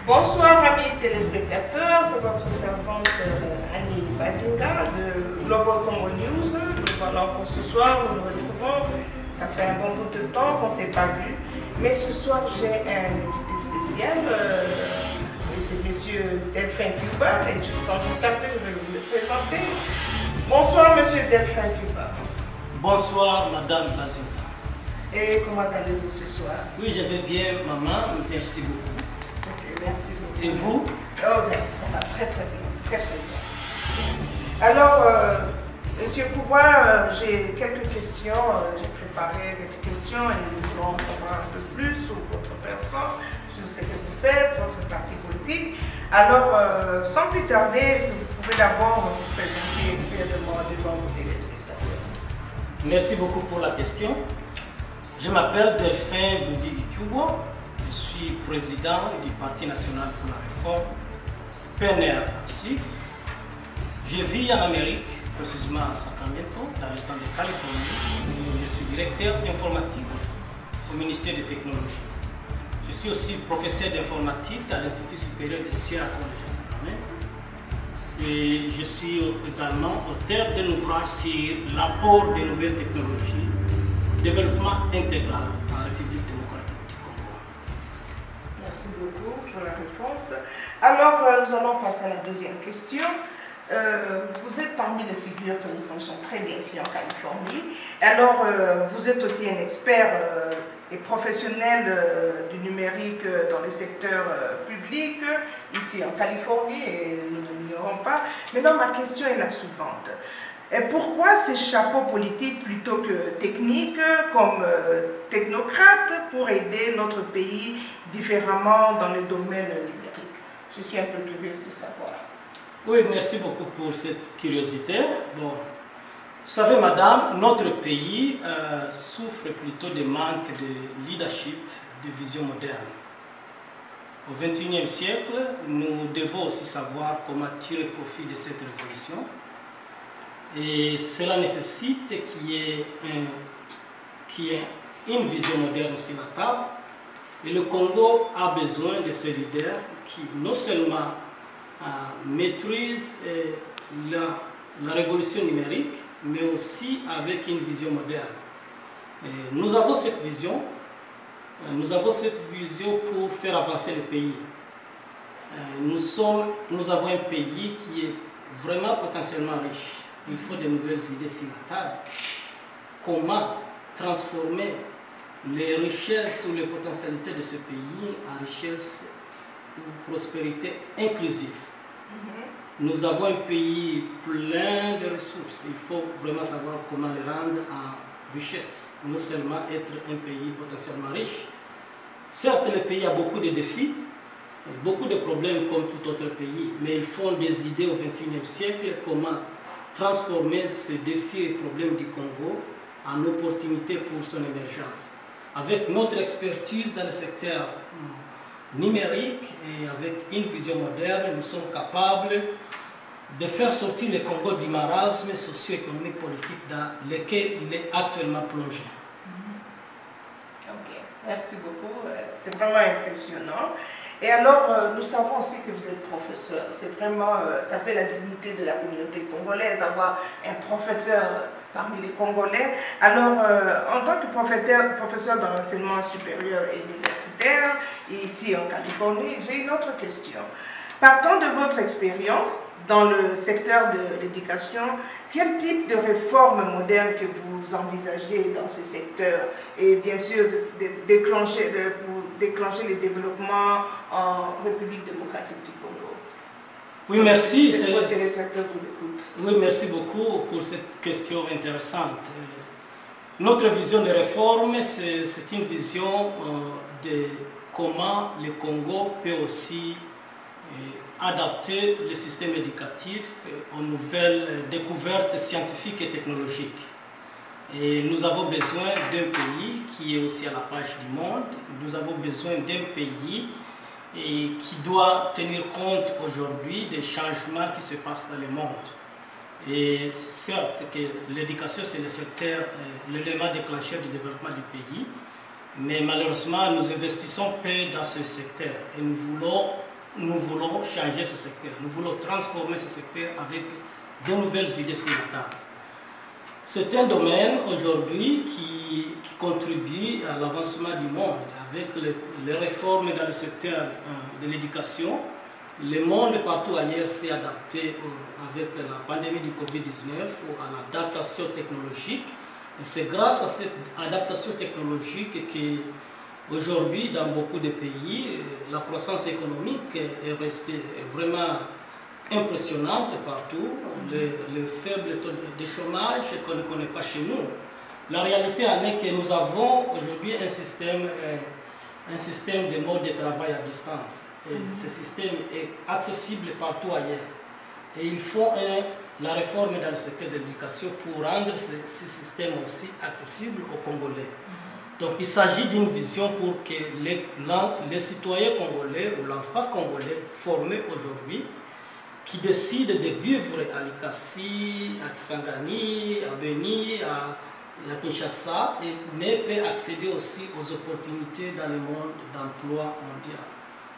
Bonsoir amis téléspectateurs, c'est votre servante Annie Bazinga de Global Congo News. Voilà, pour ce soir, nous nous retrouvons. Ça fait un bon bout de temps qu'on ne s'est pas vu. Mais ce soir, j'ai un invité spécial. C'est monsieur Delphin Cuba et je sens tout à fait, je vais vous le présenter. Bonsoir monsieur Delphin Cuba. Bonsoir madame Bazinga. Et comment allez-vous ce soir? Oui, je vais bien maman, merci beaucoup. Ok, merci beaucoup. Et vous? Oh, ça va très très bien, très très bien. Alors, monsieur Cuba, j'ai quelques questions, j'ai préparé quelques questions et nous voulons en savoir un peu plus sur votre personne, sur ce que vous faites, votre parti politique. Alors, sans plus tarder, est-ce que vous pouvez d'abord vous présenter brièvement devant vos téléspectateurs? Merci beaucoup pour la question. Je m'appelle Delphin Bougui-Cuba, je suis président du Parti national pour la réforme, PNR ainsi. Je vis en Amérique, précisément à Sacramento, dans l'État de Californie, où je suis directeur informatique au ministère des Technologies. Je suis aussi professeur d'informatique à l'Institut supérieur de Sierra College à Sacramento. Et je suis également auteur d'un ouvrage sur l'apport des nouvelles technologies, développement intégral en République démocratique du Congo. Merci beaucoup pour la réponse. Alors, nous allons passer à la deuxième question. Vous êtes parmi les figures que nous connaissons très bien ici en Californie. Alors, vous êtes aussi un expert et professionnel du numérique dans le secteur public ici en Californie et nous ne l'ignorons pas. Maintenant, ma question est la suivante. Et pourquoi ces chapeaux politiques plutôt que techniques comme technocrates pour aider notre pays différemment dans le domaine numérique? Je suis un peu curieuse de savoir. Oui, merci beaucoup pour cette curiosité. Bon, vous savez, madame, notre pays souffre plutôt de manque de leadership, de vision moderne. Au XXIe siècle, nous devons aussi savoir comment tirer profit de cette révolution. Et cela nécessite qu'il y ait une vision moderne sur la table. Et le Congo a besoin de ce leader qui non seulement maîtrise la révolution numérique, mais aussi avec une vision moderne. Et nous avons cette vision pour faire avancer le pays. Nous avons un pays qui est vraiment potentiellement riche. Il faut de nouvelles idées sur la table. Comment transformer les richesses ou les potentialités de ce pays en richesses ou prospérité inclusive. Nous avons un pays plein de ressources. Il faut vraiment savoir comment les rendre en richesse. Non seulement être un pays potentiellement riche. Certes, le pays a beaucoup de défis, beaucoup de problèmes comme tout autre pays, mais il faut des idées au XXIe siècle comment transformer ces défis et problèmes du Congo en opportunités pour son émergence. Avec notre expertise dans le secteur numérique et avec une vision moderne, nous sommes capables de faire sortir le Congo du marasme socio-économique politique dans lequel il est actuellement plongé. Ok, merci beaucoup. C'est vraiment impressionnant. Et alors, nous savons aussi que vous êtes professeur. C'est vraiment, ça fait la dignité de la communauté congolaise d'avoir un professeur parmi les Congolais. Alors, en tant que professeur dans l'enseignement supérieur et universitaire, et ici en Californie, j'ai une autre question. Partant de votre expérience dans le secteur de l'éducation, quel type de réformes modernes que vous envisagez dans ce secteur et bien sûr déclencher le développement en République démocratique du Congo? Oui, merci. Vos téléspectateurs vous écoutent. Oui, merci beaucoup pour cette question intéressante. Notre vision de réforme, c'est une vision de comment le Congo peut aussi adapter le système éducatif aux nouvelles découvertes scientifiques et technologiques. Et nous avons besoin d'un pays qui est aussi à la page du monde. Nous avons besoin d'un pays qui doit tenir compte aujourd'hui des changements qui se passent dans le monde. Et certes que l'éducation c'est le secteur, l'élément déclencheur du développement du pays, mais malheureusement nous investissons peu dans ce secteur et nous voulons nous voulons changer ce secteur, nous voulons transformer ce secteur avec de nouvelles idées sur la table. C'est un domaine aujourd'hui qui contribue à l'avancement du monde avec les réformes dans le secteur de l'éducation. Le monde partout ailleurs s'est adapté avec la pandémie du Covid-19 à l'adaptation technologique. Et c'est grâce à cette adaptation technologique qu'aujourd'hui, dans beaucoup de pays, la croissance économique est restée vraiment impressionnante partout. Le faible taux de chômage qu'on ne connaît pas chez nous. La réalité en est que nous avons aujourd'hui un système de mode de travail à distance. Et ce système est accessible partout ailleurs. Et il faut la réforme dans le secteur de l'éducation pour rendre ce système aussi accessible aux Congolais. Donc il s'agit d'une vision pour que les citoyens congolais ou l'enfant congolais formé aujourd'hui, qui décide de vivre à Likasi, à Kisangani, à Beni, à Kinshasa, mais peut accéder aussi aux opportunités dans le monde d'emploi mondial.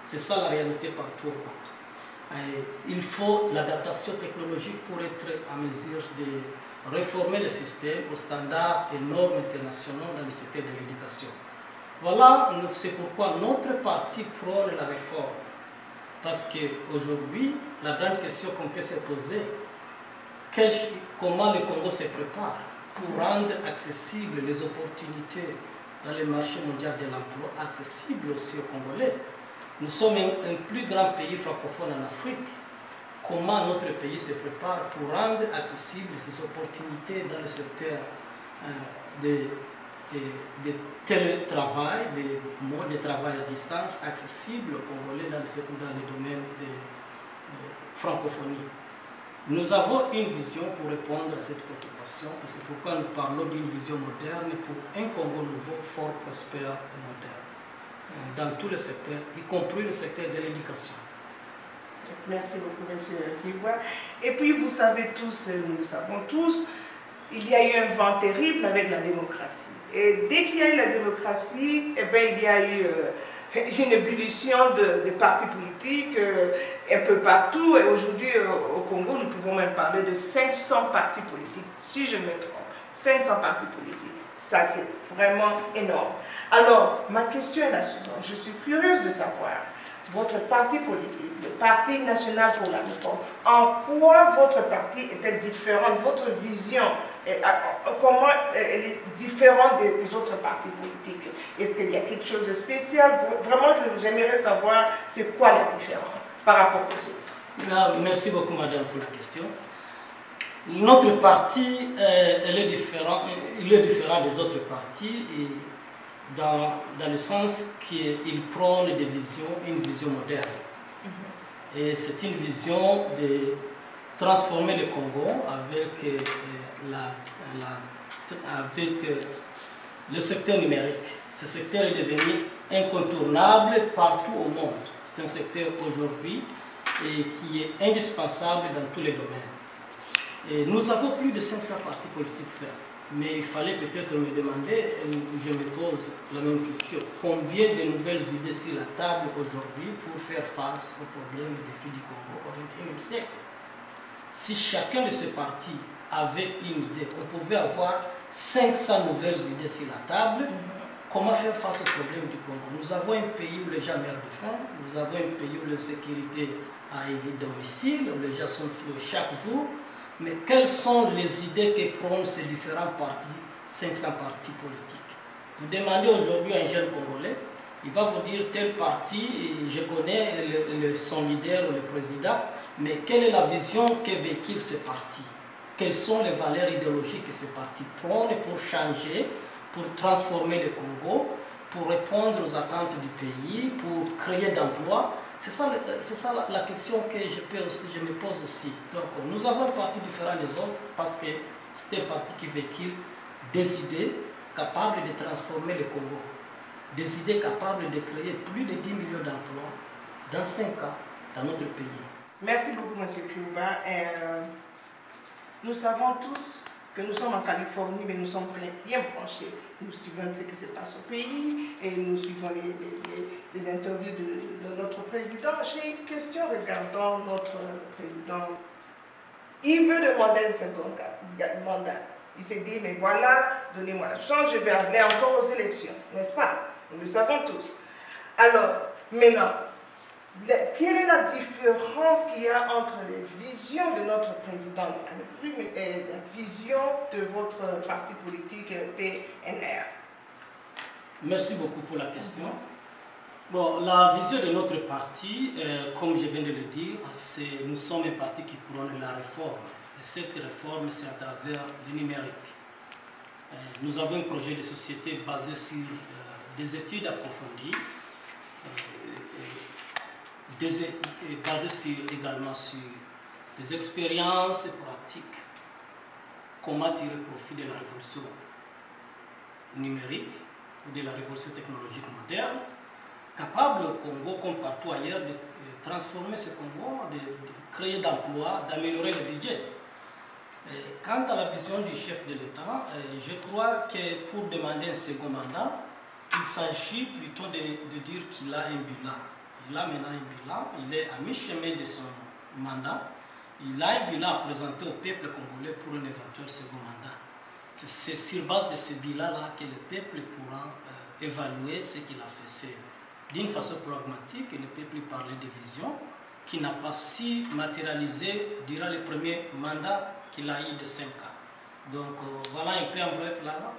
C'est ça la réalité partout au monde. Il faut l'adaptation technologique pour être en mesure de réformer le système aux standards et normes internationaux dans le secteur de l'éducation. Voilà, c'est pourquoi notre parti prône la réforme. Parce qu'aujourd'hui, la grande question qu'on peut se poser, comment le Congo se prépare pour rendre accessibles les opportunités dans le marché mondial de l'emploi, accessibles aussi aux Congolais. Nous sommes un plus grand pays francophone en Afrique. Comment notre pays se prépare pour rendre accessibles ces opportunités dans le secteur de télétravail, des modes de travail à distance accessibles aux Congolais dans le domaine de francophonie. Nous avons une vision pour répondre à cette préoccupation et c'est pourquoi nous parlons d'une vision moderne pour un Congo nouveau, fort, prospère et moderne, dans tous les secteurs, y compris le secteur de l'éducation. Merci beaucoup, M. Kiwa. Et puis, vous savez tous, nous le savons tous, il y a eu un vent terrible avec la démocratie. Et dès qu'il y a eu la démocratie, eh bien, il y a eu une ébullition de partis politiques un peu partout. Et aujourd'hui, au Congo, nous pouvons même parler de 500 partis politiques, si je me trompe. 500 partis politiques. Ça, c'est vraiment énorme. Alors, ma question est la suivante. Je suis curieuse de savoir, votre parti politique, le Parti national pour la réforme, en quoi votre parti est-elle différente, votre vision, comment elle est différente des autres partis politiques? Est-ce qu'il y a quelque chose de spécial? Vraiment, j'aimerais savoir c'est quoi la différence par rapport aux autres. Merci beaucoup, madame, pour la question. Notre parti, il est différent des autres partis et dans le sens qu'il prône une vision moderne. Et c'est une vision de transformer le Congo avec, le secteur numérique. Ce secteur est devenu incontournable partout au monde. C'est un secteur aujourd'hui qui est indispensable dans tous les domaines. Et nous avons plus de 500 partis politiques, certes. Mais il fallait peut-être me demander, je me pose la même question, combien de nouvelles idées sur la table aujourd'hui pour faire face aux problèmes et défis du Congo au XXIe siècle? Si chacun de ces partis avait une idée, on pouvait avoir 500 nouvelles idées sur la table. Comment faire face aux problèmes du Congo? Nous avons un pays où les gens meurent de faim, nous avons un pays où l'insécurité a été domicile, où les gens sont tués chaque jour. Mais quelles sont les idées que prônent ces différents partis, 500 partis politiques? Vous demandez aujourd'hui à un jeune Congolais, il va vous dire tel parti, je connais son leader ou le président, mais quelle est la vision que véhicule ce parti? Quelles sont les valeurs idéologiques que ce parti prône pour changer, pour transformer le Congo, pour répondre aux attentes du pays, pour créer d'emplois? C'est ça la question que je me pose aussi. Donc, nous avons un parti différent des autres parce que c'est un parti qui véhicule des idées capables de transformer le Congo, des idées capables de créer plus de 10 millions d'emplois dans 5 ans dans notre pays. Merci beaucoup, M. Kiwa. Nous savons tous que nous sommes en Californie, mais nous sommes bien branchés. Nous suivons ce qui se passe au pays et nous suivons les interviews de notre président. J'ai une question regardant notre président. Il veut demander un second mandat. Il s'est dit, mais voilà, donnez-moi la chance, je vais aller encore aux élections, n'est-ce pas? Nous le savons tous. Alors, maintenant, quelle est la différence qu'il y a entre les visions de notre président de la République et la vision de votre parti politique PNR? Merci beaucoup pour la question. Bon, la vision de notre parti, comme je viens de le dire, c'est nous sommes un parti qui prône la réforme. Et cette réforme, c'est à travers le numérique. Nous avons un projet de société basé sur des études approfondies, basé également sur des expériences pratiques, comment tirer profit de la révolution numérique ou de la révolution technologique moderne, capable au Congo, comme partout ailleurs, de transformer ce Congo, de créer d'emplois, d'améliorer le budget. Quant à la vision du chef de l'État, je crois que pour demander un second mandat, il s'agit plutôt de dire qu'il a un bilan. Il a maintenant un bilan, il est à mi-chemin de son mandat. Il a un bilan à présenter au peuple congolais pour un éventuel second mandat. C'est sur base de ce bilan-là que le peuple pourra évaluer ce qu'il a fait. C'est d'une façon pragmatique, le peuple parlait de vision qui n'a pas su matérialiser durant le premier mandat qu'il a eu de 5 ans. Donc voilà un peu en bref là.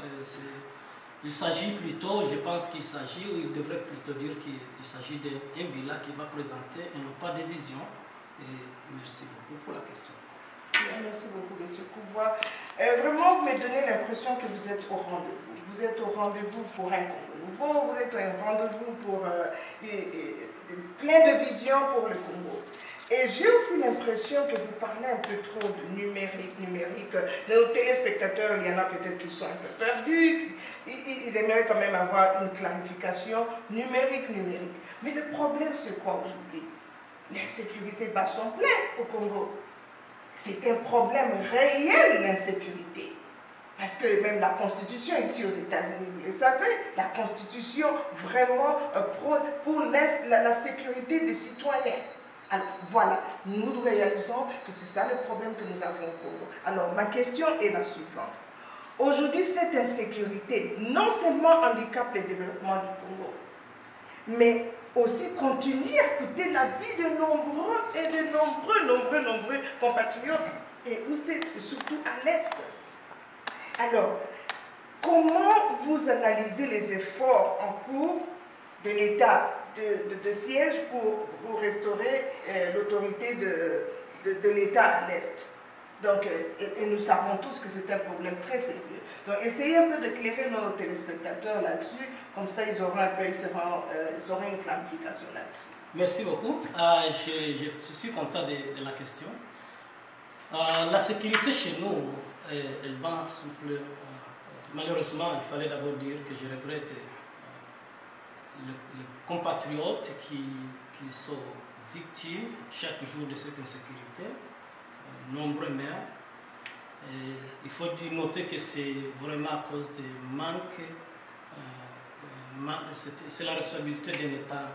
Il s'agit plutôt, je pense qu'il s'agit, ou il devrait plutôt dire qu'il s'agit d'un bilan qui va présenter et non pas de vision. Et merci beaucoup pour la question. Merci beaucoup, M. Kouboua. Vraiment, vous me donnez l'impression que vous êtes au rendez-vous. Vous êtes au rendez-vous pour un Congo nouveau, vous êtes au rendez-vous pour plein de visions pour le Congo. Et j'ai aussi l'impression que vous parlez un peu trop de numérique. Nos téléspectateurs, il y en a peut-être qui sont un peu perdus. Ils aimeraient quand même avoir une clarification numérique. Mais le problème, c'est quoi aujourd'hui? L'insécurité bat son plein au Congo. C'est un problème réel, l'insécurité. Parce que même la Constitution ici aux États-Unis, vous le savez, la Constitution vraiment pour la sécurité des citoyens. Alors voilà, nous réalisons que c'est ça le problème que nous avons au Congo. Alors ma question est la suivante. Aujourd'hui, cette insécurité non seulement handicape le développement du Congo, mais aussi continue à coûter la vie de nombreux compatriotes, et surtout à l'Est. Alors, comment vous analysez les efforts en cours de l'État de siège pour restaurer l'autorité de l'État à l'Est? Donc, et nous savons tous que c'est un problème très sérieux. Donc, essayez un peu d'éclairer nos téléspectateurs là-dessus, comme ça ils auront une clarification là-dessus. Merci beaucoup. Je suis content de la question. La sécurité chez nous, elle bat souple. Malheureusement, il fallait d'abord dire que je regrette les compatriotes qui sont victimes chaque jour de cette insécurité. Nombreux meurent. Il faut noter que c'est vraiment à cause du manque, c'est la responsabilité d'un État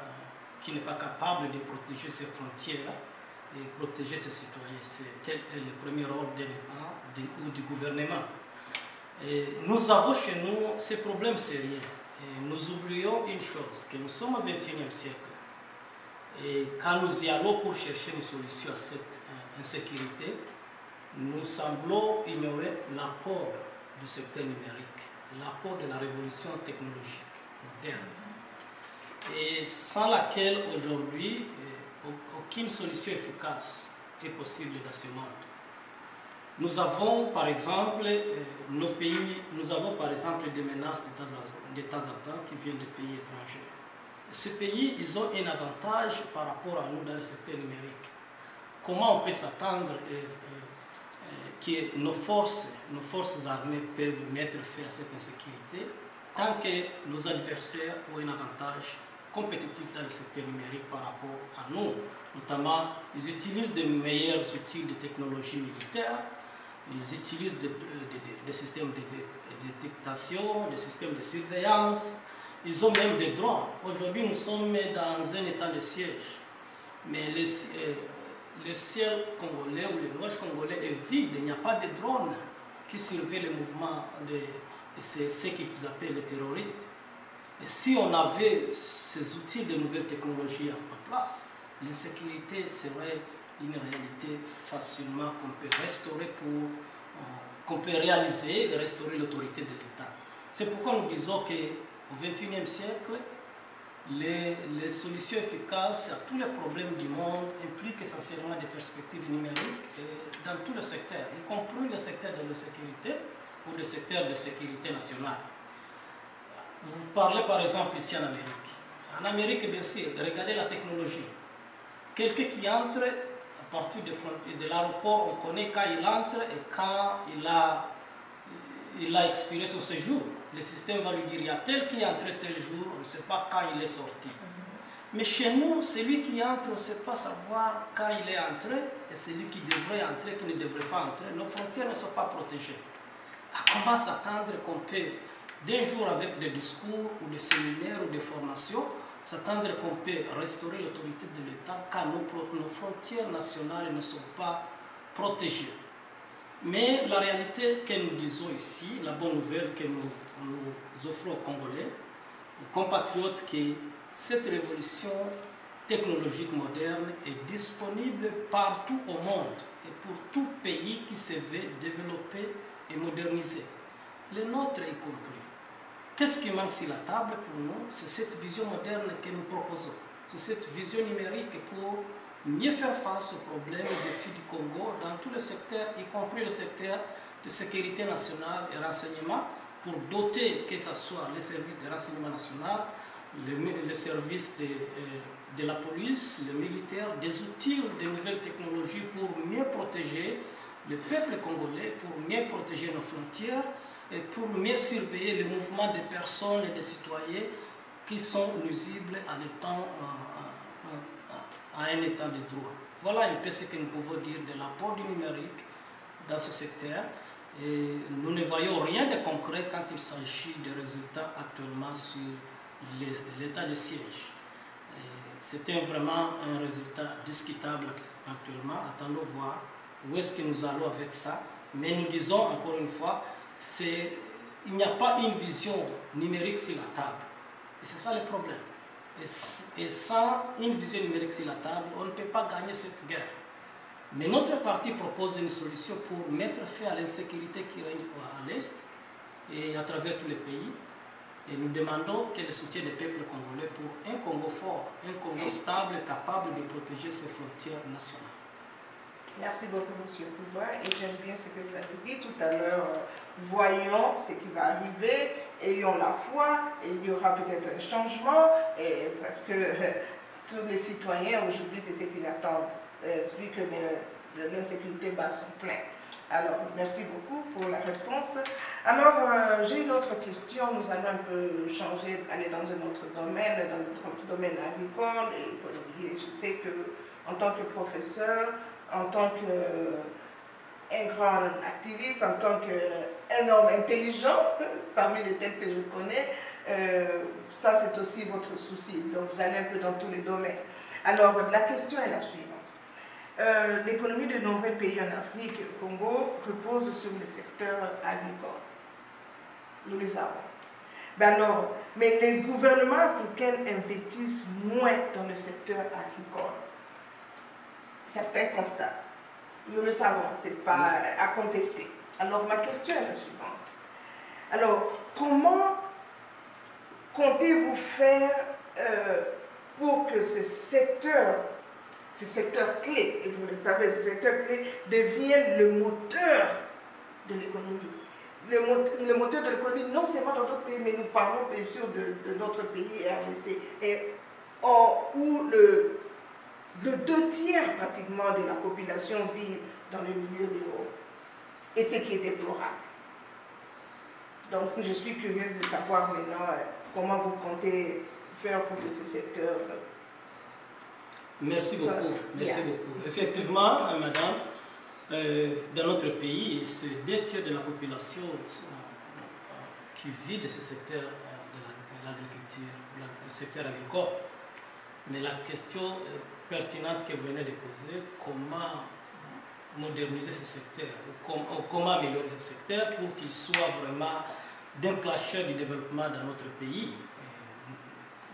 qui n'est pas capable de protéger ses frontières et protéger ses citoyens. Tel est le premier rôle d'un État ou du gouvernement. Et nous avons chez nous ces problèmes sérieux. Et nous oublions une chose, que nous sommes au XXIe siècle. Et quand nous y allons pour chercher une solution à cette insécurité, nous semblons ignorer l'apport du secteur numérique, l'apport de la révolution technologique moderne, et sans laquelle aujourd'hui aucune solution efficace est possible dans ce monde. Nous avons par exemple nos pays, nous avons par exemple des menaces de temps en temps qui viennent de pays étrangers. Ces pays, ils ont un avantage par rapport à nous dans le secteur numérique. Comment on peut s'attendre que nos forces armées peuvent mettre fin à cette insécurité tant que nos adversaires ont un avantage compétitif dans le secteur numérique par rapport à nous. Notamment, ils utilisent de meilleurs outils de technologie militaire Ils utilisent des systèmes de détection, des systèmes de surveillance. Ils ont même des drones. Aujourd'hui, nous sommes dans un état de siège. Mais le ciel congolais ou le nuage congolais est vide. Il n'y a pas de drones qui surveillent le mouvement de ce qu'ils appellent les terroristes. Et si on avait ces outils de nouvelles technologies en place, l'insécurité serait une réalité facilement qu'on peut restaurer qu'on peut réaliser et restaurer l'autorité de l'État. C'est pourquoi nous disons qu'au XXIe siècle, les solutions efficaces à tous les problèmes du monde impliquent essentiellement des perspectives numériques dans tous les secteurs, y compris le secteur de la sécurité ou le secteur de sécurité nationale. Vous parlez par exemple ici en Amérique. En Amérique, bien sûr, regardez la technologie. Quelqu'un qui entre à partir de l'aéroport, on connaît quand il entre et quand il a expiré son séjour. Le système va lui dire, il y a tel qui est entré tel jour, on ne sait pas quand il est sorti. Mais chez nous, celui qui entre, on ne sait pas savoir quand il est entré, et celui qui devrait entrer, qui ne devrait pas entrer. Nos frontières ne sont pas protégées. À comment s'attendre qu'on peut, d'un jour avec des discours ou des séminaires ou des formations, s'attendre qu'on peut restaurer l'autorité de l'État quand nos frontières nationales ne sont pas protégées. Mais la réalité que nous disons ici, la bonne nouvelle que nous offrons aux Congolais, aux compatriotes, que cette révolution technologique moderne est disponible partout au monde et pour tout pays qui se veut développer et moderniser, les nôtres y compris. Qu'est-ce qui manque sur la table pour nous? C'est cette vision moderne que nous proposons. C'est cette vision numérique pour mieux faire face aux problèmes et défis du Congo dans tous les secteurs, y compris le secteur de sécurité nationale et renseignement, pour doter, que ce soit les services de renseignement national, les services de la police, les militaires, des outils, de nouvelles technologies pour mieux protéger le peuple congolais, pour mieux protéger nos frontières et pour mieux surveiller le mouvement des personnes et des citoyens qui sont nuisibles à un état de droit. Voilà un peu ce que nous pouvons dire de l'apport du numérique dans ce secteur. Et nous ne voyons rien de concret quand il s'agit des résultats actuellement sur l'état de siège. C'était vraiment un résultat discutable actuellement. Attendons voir où est-ce que nous allons avec ça. Mais nous disons encore une fois, il n'y a pas une vision numérique sur la table. Et c'est ça le problème. Et sans une vision numérique sur la table, on ne peut pas gagner cette guerre. Mais notre parti propose une solution pour mettre fin à l'insécurité qui règne à l'Est et à travers tous les pays. Et nous demandons que le soutien des peuples congolais pour un Congo fort, un Congo stable, capable de protéger ses frontières nationales. Merci beaucoup, M. Pouvoir. Et j'aime bien ce que vous avez dit tout à l'heure. Voyons ce qui va arriver, ayons la foi, et il y aura peut-être un changement, parce que tous les citoyens aujourd'hui, c'est ce qu'ils attendent, vu que l'insécurité bat son plein. Alors, merci beaucoup pour la réponse. Alors, j'ai une autre question. Nous allons un peu changer, aller dans un autre domaine, dans le domaine agricole et économique. Je sais que, en tant que professeur, en tant qu'un grand activiste, en tant qu'un homme intelligent, parmi les tels que je connais, ça c'est aussi votre souci. Donc vous allez un peu dans tous les domaines. Alors la question est la suivante. L'économie de nombreux pays en Afrique, au Congo, repose sur le secteur agricole. Nous le savons. Mais les gouvernements africains investissent moins dans le secteur agricole. Ça, c'est un constat. Nous le savons, ce n'est pas à contester. Alors, ma question est la suivante. Alors, comment comptez-vous faire pour que ce secteur clé, et vous le savez, ce secteur clé devienne le moteur de l'économie? Le moteur de l'économie, non seulement dans d'autres pays, mais nous parlons bien sûr de notre pays, RDC, où le 2/3 pratiquement de la population vit dans le milieu rural. Et ce qui est déplorable. Donc je suis curieuse de savoir maintenant comment vous comptez faire pour que ce secteur... Merci beaucoup. Merci beaucoup. Effectivement, madame, dans notre pays, c'est 2 tiers de la population qui vit de ce secteur de l'agriculture, le secteur agricole. Mais la question pertinente que vous venez de poser, comment moderniser ce secteur, comment améliorer ce secteur pour qu'il soit vraiment déclencheur du développement dans notre pays,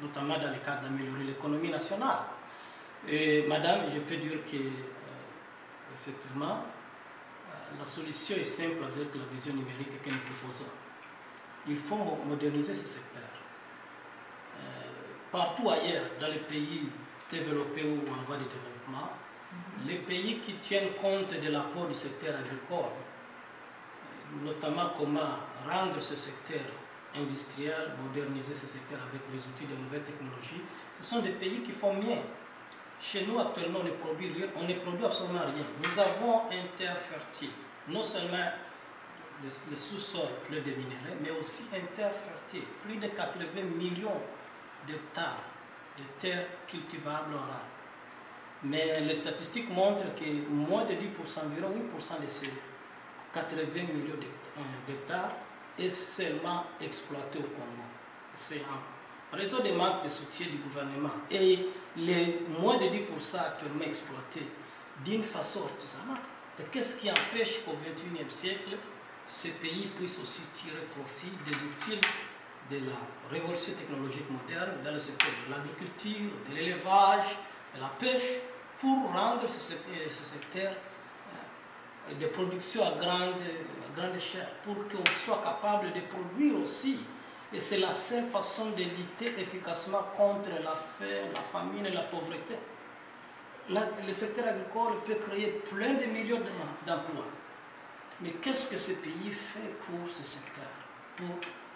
notamment dans le cadre d'améliorer l'économie nationale. Et madame, je peux dire que effectivement, la solution est simple avec la vision numérique que nous proposons. Il faut moderniser ce secteur. Partout ailleurs, dans les pays développés ou en voie de développement, les pays qui tiennent compte de l'apport du secteur agricole, notamment comment rendre ce secteur industriel, moderniser ce secteur avec les outils de nouvelles technologies, ce sont des pays qui font mieux. Chez nous, actuellement, on ne produit absolument rien. Nous avons un terre fertile, non seulement le sous-sol plein de minéraux, mais aussi un terre fertile, plus de 80 millions d'hectares de terres cultivables en rade. Mais les statistiques montrent que moins de 10%, environ 8% de ces 80 millions d'hectares est seulement exploité au Congo. C'est en raison des manques de soutien du gouvernement. Et les moins de 10% actuellement exploités d'une façon artisanale. Et qu'est-ce qui empêche qu'au XXIe siècle, ces pays puissent aussi tirer profit des outils de la révolution technologique moderne dans le secteur de l'agriculture, de l'élevage, de la pêche, pour rendre ce secteur de production à grande échelle, pour qu'on soit capable de produire aussi. Et c'est la seule façon de lutter efficacement contre la faim, la famine et la pauvreté. Le secteur agricole peut créer plein de millions d'emplois. Mais qu'est-ce que ce pays fait pour ce secteur?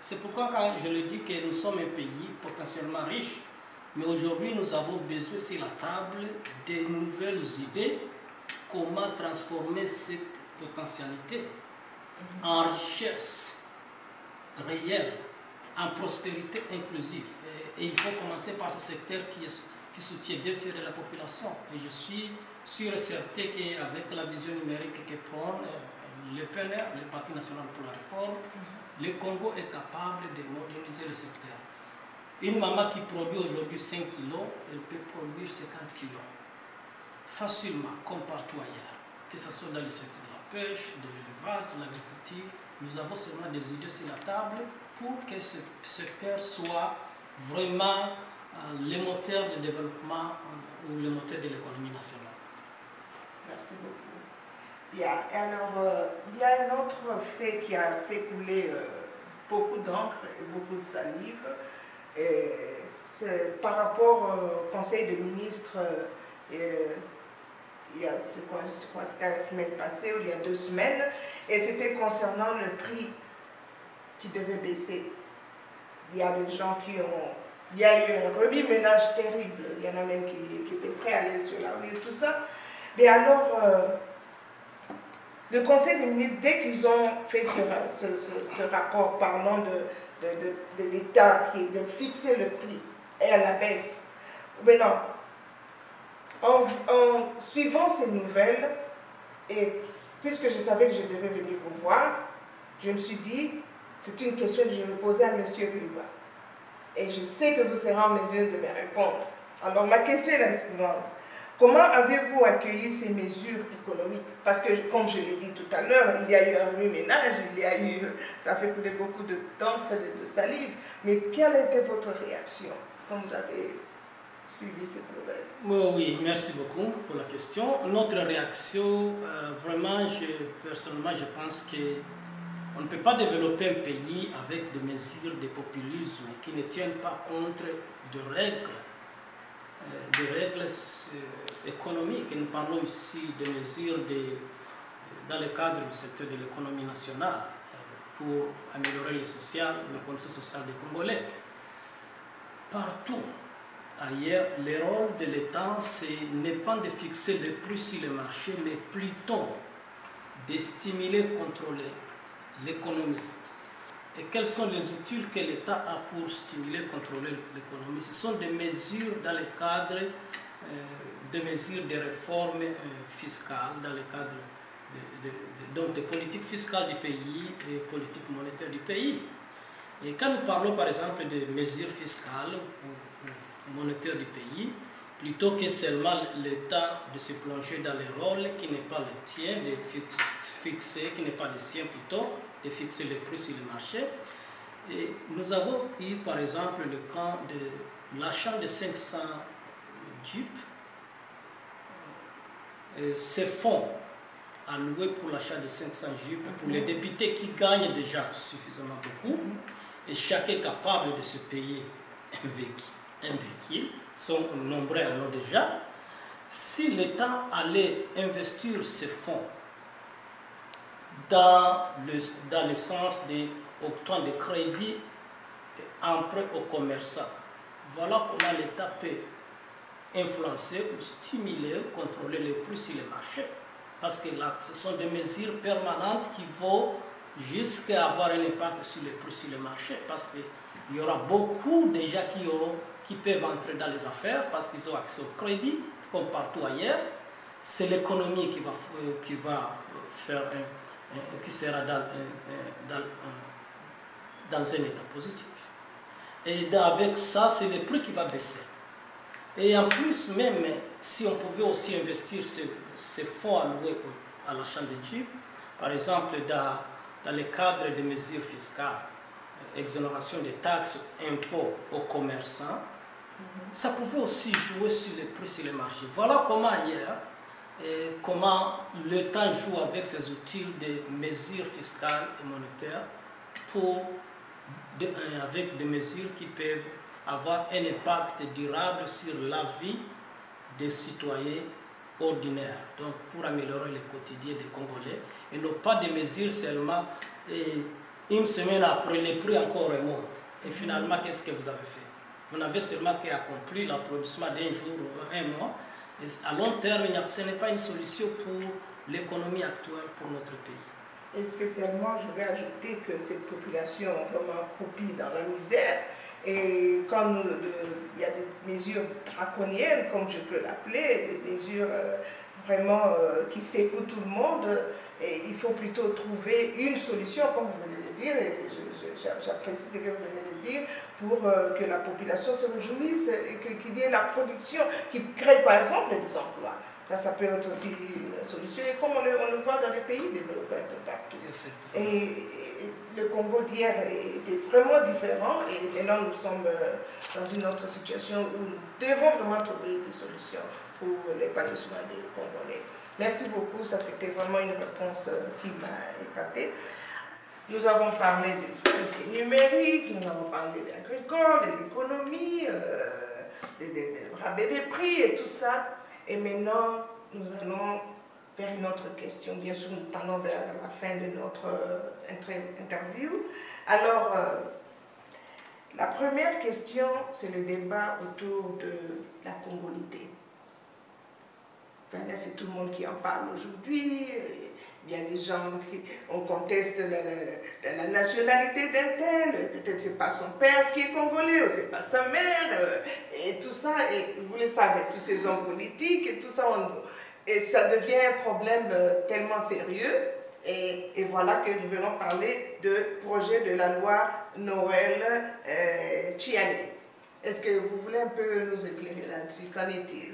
C'est pourquoi quand je le dis que nous sommes un pays potentiellement riche, mais aujourd'hui nous avons besoin sur la table de nouvelles idées, comment transformer cette potentialité en richesse réelle, en prospérité inclusive. Et il faut commencer par ce secteur qui soutient 2 tiers de la population. Et je suis sûr et certain qu'avec la vision numérique que prend le PNR, le Parti national pour la réforme, le Congo est capable de moderniser le secteur. Une maman qui produit aujourd'hui 5 kilos, elle peut produire 50 kilos. Facilement, comme partout ailleurs. Que ce soit dans le secteur de la pêche, de l'élevage, de l'agriculture, nous avons seulement des idées sur la table pour que ce secteur soit vraiment le moteur de développement ou le moteur de l'économie nationale. Merci beaucoup. Bien, alors, il y a un autre fait qui a fait couler beaucoup d'encre et beaucoup de salive. C'est par rapport au Conseil des ministres, il y a, je crois que c'était la semaine passée ou il y a 2 semaines, et c'était concernant le prix qui devait baisser. Il y a des gens qui ont... Il y a eu un remue-ménage terrible, il y en a même qui étaient prêts à aller sur la rue et tout ça. Mais alors... le Conseil des ministres, dès qu'ils ont fait ce rapport parlant de l'État qui est de fixer le prix et à la baisse, maintenant, en suivant ces nouvelles, et puisque je savais que je devais venir vous voir, je me suis dit, c'est une question que je vais poser à M. Griba. Et je sais que vous serez en mesure de me répondre. Alors ma question est la suivante. Comment avez-vous accueilli ces mesures économiques? Parce que, comme je l'ai dit tout à l'heure, il y a eu un remue-ménage, ça fait couler beaucoup d'encre et de salive. Mais quelle était votre réaction quand vous avez suivi cette nouvelle? Oui, merci beaucoup pour la question. Notre réaction, vraiment, personnellement, je pense qu'on ne peut pas développer un pays avec des mesures de populisme qui ne tiennent pas compte de règles économiques. Et nous parlons ici de mesures dans le cadre du secteur de l'économie nationale pour améliorer les conditions sociales des Congolais. Partout ailleurs, le rôle de l'État, n'est pas de fixer le prix sur le marché, mais plutôt de stimuler et contrôler l'économie. Et quels sont les outils que l'État a pour stimuler et contrôler l'économie? Ce sont des mesures dans le cadre des mesures de réforme fiscale, dans le cadre donc des politiques fiscales du pays et politiques monétaires du pays. Et quand nous parlons par exemple de mesures fiscales ou monétaires du pays, plutôt que seulement l'État de se plonger dans les rôles qui n'est pas le tien, de fixer, qui n'est pas le sien plutôt, de fixer les prix sur le marché. Et nous avons eu par exemple le cas de l'achat de 500 Jeeps. Ces fonds alloués pour l'achat de 500 Jeeps, pour les députés qui gagnent déjà suffisamment beaucoup, et chacun est capable de se payer un véhicule, sont nombreux alors déjà. Si l'État allait investir ces fonds dans le sens d'octroi de crédits et emprunts aux commerçants, voilà comment l'État peut influencer ou stimuler, contrôler les prix sur les marchés. Parce que là, ce sont des mesures permanentes qui vont jusqu'à avoir un impact sur les prix sur les marchés. Parce qu'il y aura beaucoup déjà qui peuvent entrer dans les affaires parce qu'ils ont accès au crédit, comme partout ailleurs. C'est l'économie qui sera dans un état positif. Et avec ça, c'est le prix qui va baisser. Et en plus, même si on pouvait aussi investir ces fonds alloués à l'achat de Jeeps, par exemple dans le cadre des mesures fiscales, exonération des taxes, impôts aux commerçants, ça pouvait aussi jouer sur les prix sur les marchés. Voilà comment ailleurs, comment l'État joue avec ses outils de mesures fiscales et monétaires avec des mesures qui peuvent avoir un impact durable sur la vie des citoyens ordinaires, donc pour améliorer le quotidien des Congolais, et non pas des mesures seulement, et une semaine après, les prix encore remontent. Et finalement, qu'est-ce que vous avez fait? Vous n'avez seulement qu'accompli l'applaudissement d'un jour ou un mois. Et à long terme, ce n'est pas une solution pour l'économie actuelle pour notre pays. Et spécialement, je vais ajouter que cette population est vraiment croupie dans la misère. Et quand il y a des mesures draconiennes, comme je peux l'appeler, des mesures vraiment qui secouent tout le monde, et il faut plutôt trouver une solution, comme vous venez de dire, et j'apprécie ce que vous venez de dire, pour que la population se réjouisse et qu'il y ait la production qui crée par exemple des emplois. Ça peut être aussi une solution, et comme on le voit dans les pays développés un peu partout. Et le Congo d'hier était vraiment différent, et maintenant nous sommes dans une autre situation où nous devons vraiment trouver des solutions pour l'épanouissement des Congolais. Merci beaucoup, ça c'était vraiment une réponse qui m'a épatée. Nous avons parlé de tout ce qui est numérique, nous avons parlé de l'agricole, de l'économie, de rabais des prix et tout ça. Et maintenant, nous allons vers une autre question. Bien sûr, nous allons vers la fin de notre interview. Alors, la première question, c'est le débat autour de la congolité. Enfin, là, c'est tout le monde qui en parle aujourd'hui. Il y a des gens qui contestent la nationalité d'un tel, peut-être c'est pas son père qui est congolais, ou c'est pas sa mère, et tout ça, et vous le savez, tous ces hommes politiques, et tout ça, et ça devient un problème tellement sérieux, et voilà que nous venons parler de projet de la loi Noël Chiani. Est-ce que vous voulez un peu nous éclairer là-dessus? Qu'en est-il?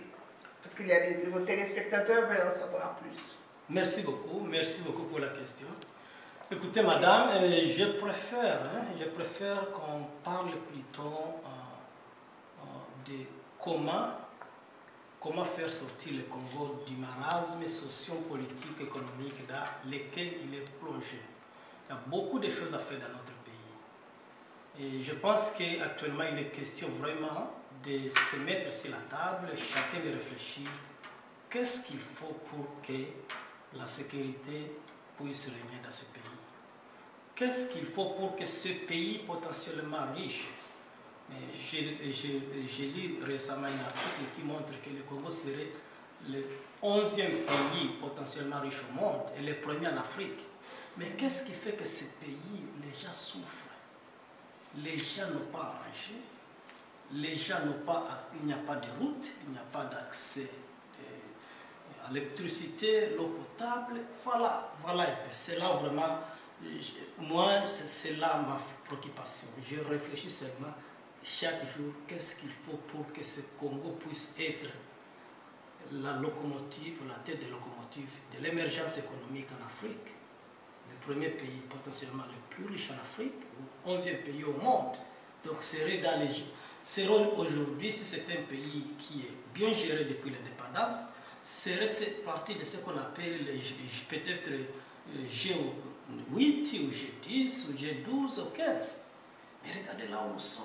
Parce qu'il y a vos téléspectateurs veulent en savoir plus. Merci beaucoup pour la question. Écoutez, madame, je préfère qu'on parle plutôt de comment faire sortir le Congo du marasme socio-politique, économique dans lequel il est plongé. Il y a beaucoup de choses à faire dans notre pays. Et je pense qu'actuellement, il est question vraiment de se mettre sur la table, chacun de réfléchir. Qu'est-ce qu'il faut pour que la sécurité puisse régner dans ce pays? Qu'est-ce qu'il faut pour que ce pays potentiellement riche? J'ai lu récemment un article qui montre que le Congo serait le 11e pays potentiellement riche au monde et le premier en Afrique. Mais qu'est-ce qui fait que ce pays, les gens souffrent? Les gens n'ont pas à manger, les gens n'ont pas, il n'y a pas de route, il n'y a pas d'accès à l'électricité, l'eau potable, voilà un peu. C'est là vraiment, moi, c'est là ma préoccupation. Je réfléchis seulement chaque jour, qu'est-ce qu'il faut pour que ce Congo puisse être la locomotive, la tête de locomotive de l'émergence économique en Afrique. Le premier pays potentiellement le plus riche en Afrique, ou 11e pays au monde. Donc seront aujourd'hui, si c'est un pays qui est bien géré depuis l'indépendance, serait partie de ce qu'on appelle peut-être G8 ou G10 ou G12 ou 15. Mais regardez là où nous sommes.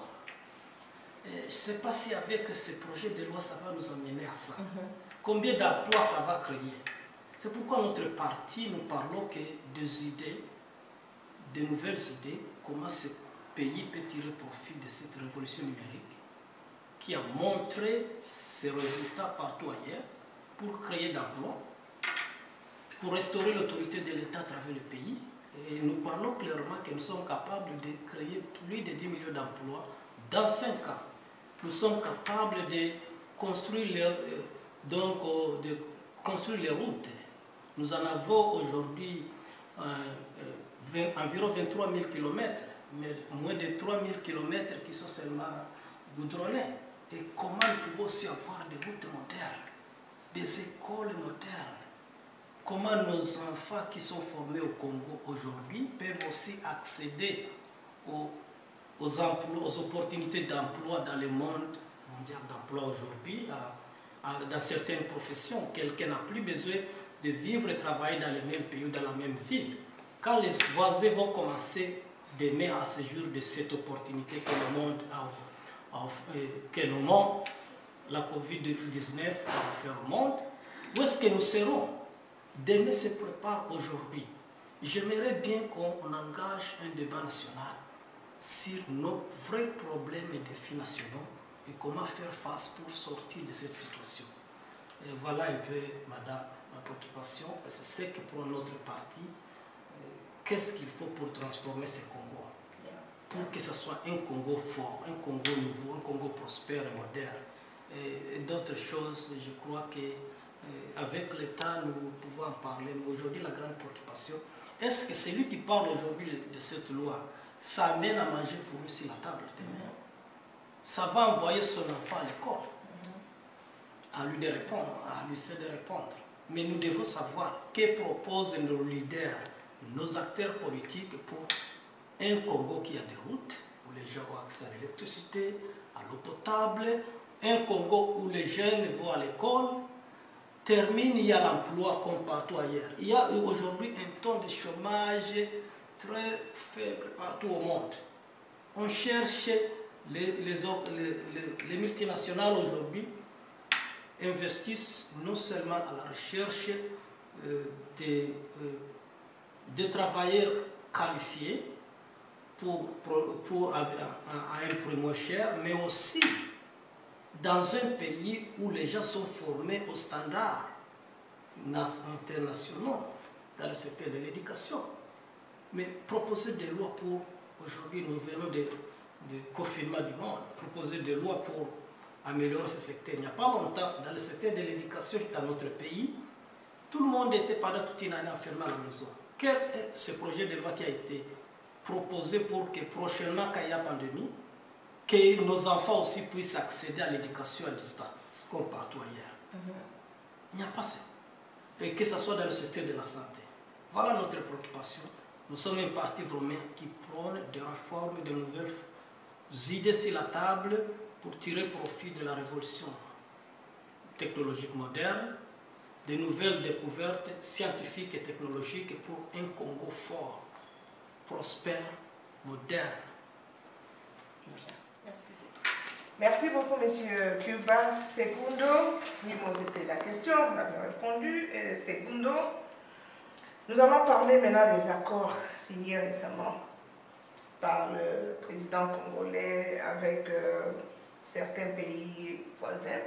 Je ne sais pas si avec ce projet de loi ça va nous amener à ça. Combien d'emplois ça va créer? C'est pourquoi notre parti, nous parlons que des idées, de nouvelles idées, comment ce pays peut tirer profit de cette révolution numérique qui a montré ses résultats partout ailleurs pour créer d'emplois, pour restaurer l'autorité de l'État à travers le pays. Et nous parlons clairement que nous sommes capables de créer plus de 10 millions d'emplois dans 5 ans. Nous sommes capables de construire les routes. Nous en avons aujourd'hui environ 23 000 km, mais moins de 3 000 km qui sont seulement goudronnés. Et comment nous pouvons aussi avoir des routes modernes, des écoles modernes? Comment nos enfants qui sont formés au Congo aujourd'hui peuvent aussi accéder aux emplois, aux opportunités d'emploi dans le monde mondial d'emploi aujourd'hui, dans certaines professions. Quelqu'un n'a plus besoin de vivre et travailler dans le même pays ou dans la même ville. Quand les voisins vont commencer d'aimer à ce jour de cette opportunité que le monde que le monde, la Covid-19 a offert au monde, où est-ce que nous serons? Demain se prépare aujourd'hui. J'aimerais bien qu'on engage un débat national sur nos vrais problèmes et défis nationaux et comment faire face pour sortir de cette situation. Et voilà un peu, madame, ma préoccupation. C'est ce que pour notre parti, qu'est-ce qu'il faut pour transformer ce Congo? Pour que ce soit un Congo fort, un Congo nouveau, un Congo prospère et moderne. Et d'autres choses, je crois qu'avec l'État, nous pouvons en parler. Mais aujourd'hui, la grande préoccupation, est-ce que celui qui parle aujourd'hui de cette loi, ça amène à manger pour lui sur la table demain? Ça va envoyer son enfant à l'école, à lui de répondre, à lui seul de répondre. Mais nous devons savoir que proposent nos leaders, nos acteurs politiques pour un Congo qui a des routes, où les gens ont accès à l'électricité, à l'eau potable, un Congo où les jeunes vont à l'école, termine, il y a l'emploi comme partout ailleurs. Il y a aujourd'hui un taux de chômage très faible partout au monde. On cherche, les multinationales aujourd'hui investissent non seulement à la recherche de travailleurs qualifiés à un prix moins cher, mais aussi dans un pays où les gens sont formés aux standards internationaux dans le secteur de l'éducation. Mais proposer des lois pour, aujourd'hui nous venons de confinement du monde, proposer des lois pour améliorer ce secteur. Il n'y a pas longtemps, dans le secteur de l'éducation dans notre pays, tout le monde était pendant toute une année enfermé à la maison. Quel est ce projet de loi qui a été proposé pour que prochainement, quand il y a pandémie, que nos enfants aussi puissent accéder à l'éducation à distance, comme partout ailleurs? Il n'y a pas ça. Et que ce soit dans le secteur de la santé. Voilà notre préoccupation. Nous sommes un parti vraiment qui prône des réformes, de nouvelles idées sur la table pour tirer profit de la révolution technologique moderne, de nouvelles découvertes scientifiques et technologiques pour un Congo fort, prospère, moderne. Merci. Merci beaucoup, Monsieur Cuba. Segundo, oui, moi c'était la question, vous avez répondu. Et Segundo, nous allons parler maintenant des accords signés récemment par le président congolais avec certains pays voisins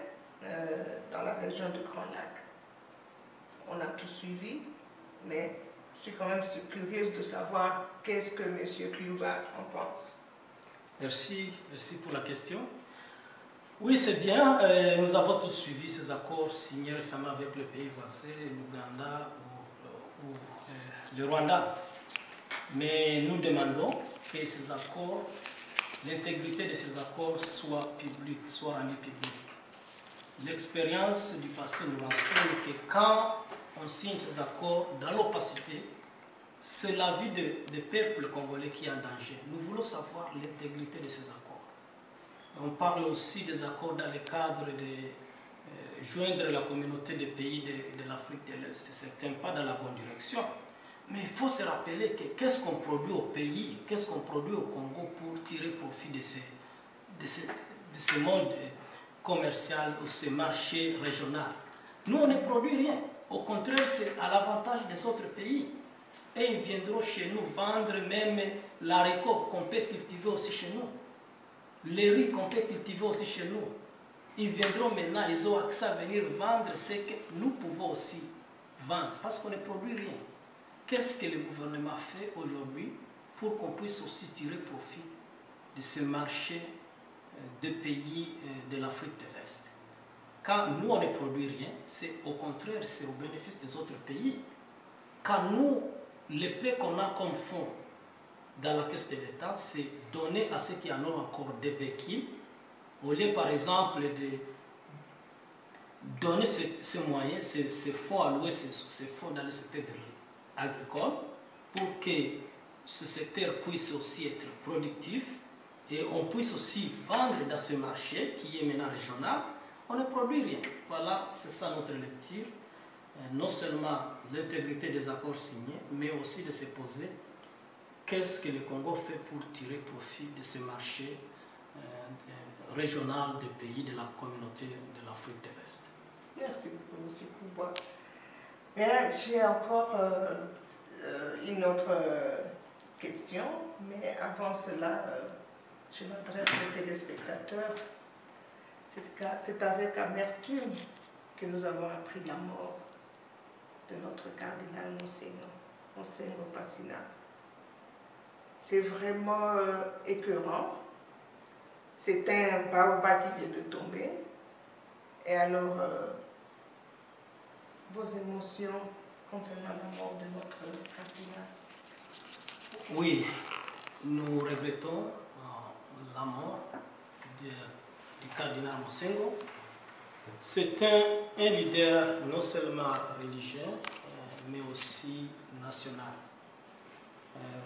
dans la région du Grand Lac. On a tout suivi, mais je suis quand même curieuse de savoir qu'est-ce que M. Cuba en pense. Merci pour la question. Oui, c'est bien. Nous avons tous suivi ces accords signés récemment avec les pays voisins, l'Ouganda ou le Rwanda. Mais nous demandons que ces accords, l'intégrité de ces accords soit publique, soit rendue publique. L'expérience du passé nous renseigne que quand on signe ces accords dans l'opacité, c'est la vie des peuples congolais qui est en danger. Nous voulons savoir l'intégrité de ces accords. On parle aussi des accords dans le cadre de joindre la communauté des pays de l'Afrique de l'Est. C'est un pas dans la bonne direction. Mais il faut se rappeler que qu'est-ce qu'on produit au pays, qu'est-ce qu'on produit au Congo pour tirer profit de ce monde commercial ou ce marché régional. Nous, on ne produit rien. Au contraire, c'est à l'avantage des autres pays. Et ils viendront chez nous vendre même l'haricot qu'on peut cultiver aussi chez nous. Les riz qu'on peut cultiver aussi chez nous. Ils viendront maintenant, ils ont accès à venir vendre ce que nous pouvons aussi vendre. Parce qu'on ne produit rien. Qu'est-ce que le gouvernement fait aujourd'hui pour qu'on puisse aussi tirer profit de ce marché de pays de l'Afrique de l'Est? Quand nous, on ne produit rien, c'est au contraire, c'est au bénéfice des autres pays. Quand nous, l'épée qu'on a comme fonds dans la caisse de l'État, c'est donner à ceux qui en ont encore des véhicules, au lieu par exemple de donner ces moyens, ces fonds alloués, ces fonds dans le secteur agricole, pour que ce secteur puisse aussi être productif et on puisse aussi vendre dans ce marché qui est maintenant régional, on ne produit rien. Voilà, c'est ça notre lecture. Non seulement l'intégrité des accords signés, mais aussi de se poser qu'est-ce que le Congo fait pour tirer profit de ces marchés régionaux des pays de la communauté de l'Afrique de l'Est. Merci beaucoup, M. Kouba. Bien, j'ai encore une autre question, mais avant cela, je m'adresse aux téléspectateurs. C'est avec amertume que nous avons appris la mort de notre cardinal Monseigneur Patina. C'est vraiment écœurant. C'est un baobab qui vient de tomber. Et alors, vos émotions concernant la mort de notre cardinal? Oui, nous regrettons la mort du cardinal Monseigneur. C'est un leader non seulement religieux, mais aussi national.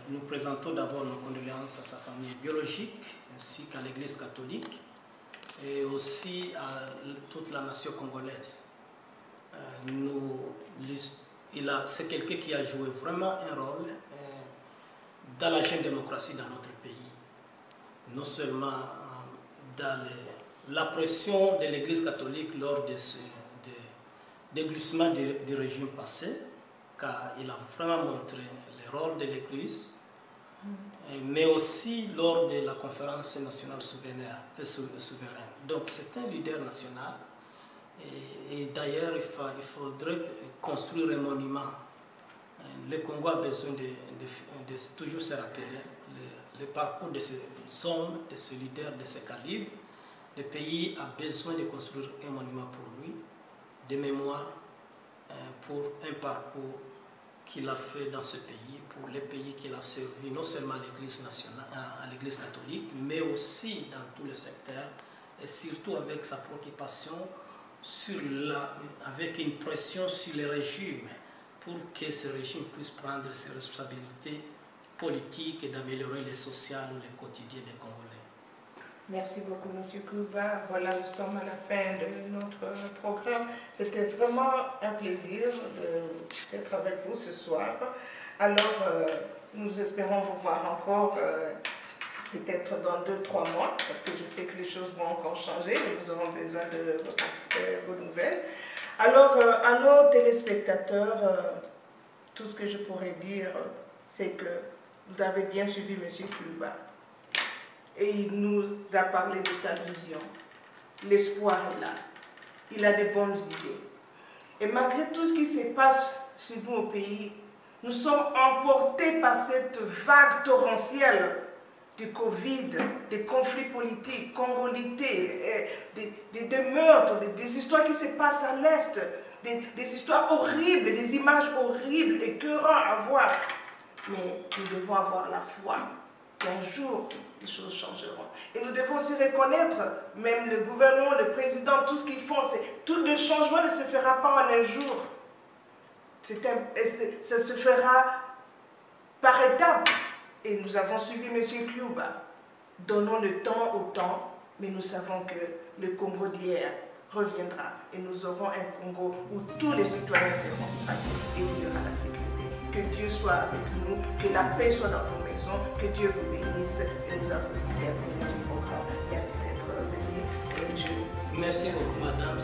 Nous présentons d'abord nos condoléances à sa famille biologique, ainsi qu'à l'Église catholique, et aussi à toute la nation congolaise. C'est quelqu'un qui a joué vraiment un rôle dans la jeune démocratie dans notre pays. Non seulement dans la pression de l'Église catholique lors des glissements du régime passé, car il a vraiment montré le rôle de l'Église, mais aussi lors de la conférence nationale souveraine. Donc c'est un leader national, et d'ailleurs il faudrait construire un monument. Le Congo a besoin de toujours se rappeler le parcours de ces hommes, de ces leaders, de ce calibre. Le pays a besoin de construire un monument pour lui, de mémoire, pour un parcours qu'il a fait dans ce pays, pour les pays qu'il a servi, non seulement à l'Église nationale, à l'Église catholique, mais aussi dans tous les secteurs, et surtout avec sa préoccupation avec une pression sur les régimes, pour que ce régime puisse prendre ses responsabilités politiques et d'améliorer le social ou le quotidien des Congolais. Merci beaucoup, M. Kouba. Voilà, nous sommes à la fin de notre programme. C'était vraiment un plaisir d'être avec vous ce soir. Alors, nous espérons vous voir encore peut-être dans 2-3 mois, parce que je sais que les choses vont encore changer et nous aurons besoin de vos nouvelles. Alors, à nos téléspectateurs, tout ce que je pourrais dire, c'est que vous avez bien suivi M. Kouba. Et il nous a parlé de sa vision. L'espoir est là. Il a de bonnes idées. Et malgré tout ce qui se passe chez nous au pays, nous sommes emportés par cette vague torrentielle du Covid, des conflits politiques, congolais, des meurtres, des histoires qui se passent à l'Est, des histoires horribles, des images horribles, écœurantes à voir. Mais nous devons avoir la foi qu'un jour, les choses changeront. Et nous devons aussi reconnaître, même le gouvernement, le président, tout ce qu'ils font, tout le changement ne se fera pas en un jour. Ça se fera par étapes. Et nous avons suivi M. Kyuba. Donnons le temps au temps, mais nous savons que le Congo d'hier reviendra. Et nous aurons un Congo où tous les citoyens seront protégés et où il y aura la sécurité. Que Dieu soit avec nous, que la paix soit dans vos maisons, que Dieu vous bénisse. Et nous avons aussi terminé notre programme. Merci d'être venu. Merci beaucoup, madame.